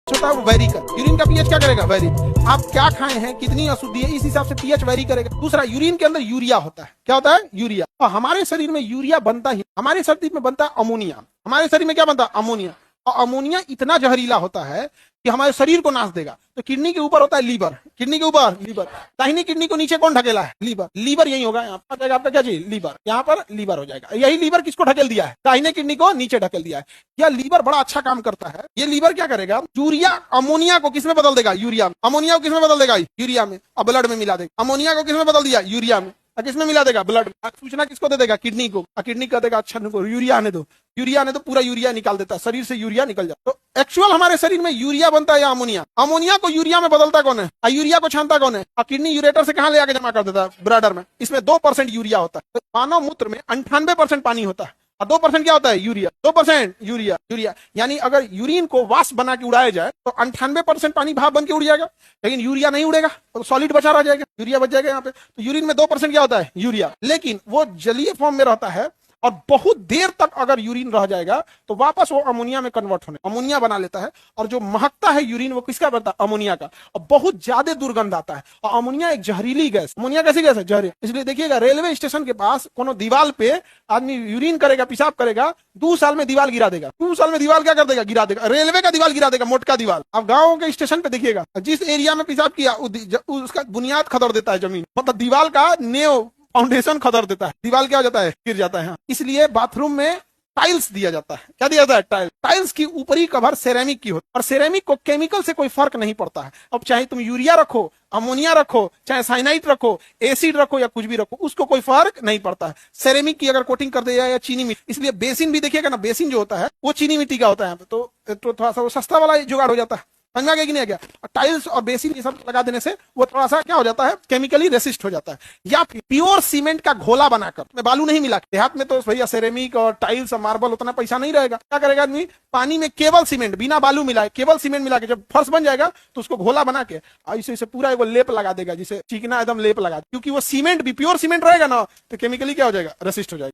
होता है वो वेरी कर। यूरिन का पीएच क्या करेगा? वेरी। आप क्या खाए हैं, कितनी अशुद्धि है, इस हिसाब से पीएच वेरी करेगा। दूसरा, यूरिन के अंदर यूरिया होता है। क्या होता है? यूरिया। और हमारे शरीर में यूरिया बनता ही, हमारे शरीर में बनता है अमोनिया। हमारे शरीर में क्या बनता है? अमोनिया। और अमोनिया इतना जहरीला होता है कि हमारे शरीर को नाश देगा। तो किडनी के ऊपर होता है लीवर, किडनी के ऊपर लीवर। दाहिनी किडनी को नीचे कौन ढकेला है? लीवर। लीवर यही होगा, यहाँ पर आपका क्या चीज? लीवर। यहाँ पर लीवर हो जाएगा। यही लीवर किसको ढकेल दिया है? दाहिने किडनी को नीचे ढकेल दिया है। यह लीवर बड़ा अच्छा काम करता है। ये लीवर क्या करेगा? यूरिया, अमोनिया को किसमें बदल देगा? यूरिया में। अमोनिया को किसमें बदल देगा? यूरिया में। और ब्लड में मिला देगा। अमोनिया को किसमें बदल दिया? यूरिया में। किसमें मिला देगा? ब्लड में। सूचना किसको दे देगा? किडनी को। किडनी कह देगा अच्छा यूरिया आने दो, यूरिया आने दो, पूरा यूरिया निकाल देता है, शरीर से यूरिया निकल जाता है। तो एक्चुअल हमारे शरीर में यूरिया बनता है या अमोनिया? अमोनिया को यूरिया में बदलता कौन है? यूरिया को छानता कौन है? किडनी यूरेटर से कहां ले आके जमा कर देता है? ब्लैडर में। इसमें 2% यूरिया होता है। तो मानव मूत्र में 98% पानी होता है और 2% क्या होता है? यूरिया। 2% यूरिया। यूरिया यानी अगर यूरिन को वाष्प बना के उड़ाया जाए तो 98% पानी भाप बन के उड़ जाएगा, लेकिन यूरिया नहीं उड़ेगा, तो सॉलिड बचा रह जाएगा, यूरिया बच जाएगा यहाँ पे। तो यूरिन में 2% क्या होता है? यूरिया। लेकिन वो जलीय फॉर्म में रहता है और बहुत देर तक अगर यूरिन रह जाएगा तो वापस वो अमोनिया में कन्वर्ट होने, अमोनिया बना लेता है। और जो महकता है यूरिन वो किसका बनता है? अमोनिया का। और बहुत ज्यादा दुर्गंध आता है। और अमोनिया एक जहरीली गैस। अमोनिया कैसी गैस है? जहरीली। इसलिए देखिएगा रेलवे स्टेशन के पास कोनो दीवार पे आदमी यूरिन करेगा, पेशाब करेगा, 2 साल में दीवार गिरा देगा। 2 साल में दीवार क्या कर देगा? गिरा देगा। रेलवे का दीवार गिरा देगा, मोटका दीवार। अब गाँव के स्टेशन पे देखिएगा, जिस एरिया में पेशाब किया उसका बुनियाद खदर देता है जमीन, मतलब दीवार का नेव, फाउंडेशन खदर देता है, दीवार क्या हो जाता है? गिर जाता है। इसलिए बाथरूम में टाइल्स दिया जाता है। क्या दिया जाता है? टाइल्स। टाइल्स की ऊपरी कवर सेरेमिक की होती है और सेरेमिक को केमिकल से कोई फर्क नहीं पड़ता है। अब चाहे तुम यूरिया रखो, अमोनिया रखो, चाहे साइनाइड रखो, एसिड रखो या कुछ भी रखो, उसको कोई फर्क नहीं पड़ता है। सेरेमिक की अगर कोटिंग कर दिया या चीनी मिट्टी, इसलिए बेसिन भी देखिएगा ना, बेसिन जो होता है वो चीनी मिट्टी का होता है यहाँ पे। तो थोड़ा सा वो सस्ता वाला जुगाड़ हो जाता है। समझ में आ गया कि नहीं आ गया? टाइल्स और बेसिन ये सब लगा देने से वो थोड़ा सा क्या हो जाता है? केमिकली रेसिस्ट हो जाता है। या प्योर सीमेंट का घोला बनाकर, में बालू नहीं मिला, देहात में तो भैया सेरेमिक और टाइल्स और मार्बल उतना पैसा नहीं रहेगा। क्या करेगा आदमी? पानी में केवल सीमेंट, बिना बालू मिलाए केवल सीमेंट मिला के जब फर्श बन जाएगा तो उसको घोला बना के ऐसे ऐसे पूरा एक लेप लगा देगा, जिसे चिकना एकदम लेप लगा, क्योंकि वो सीमेंट भी प्योर सीमेंट रहेगा ना तो केमिकली क्या हो जाएगा? रेसिस्ट हो जाएगा।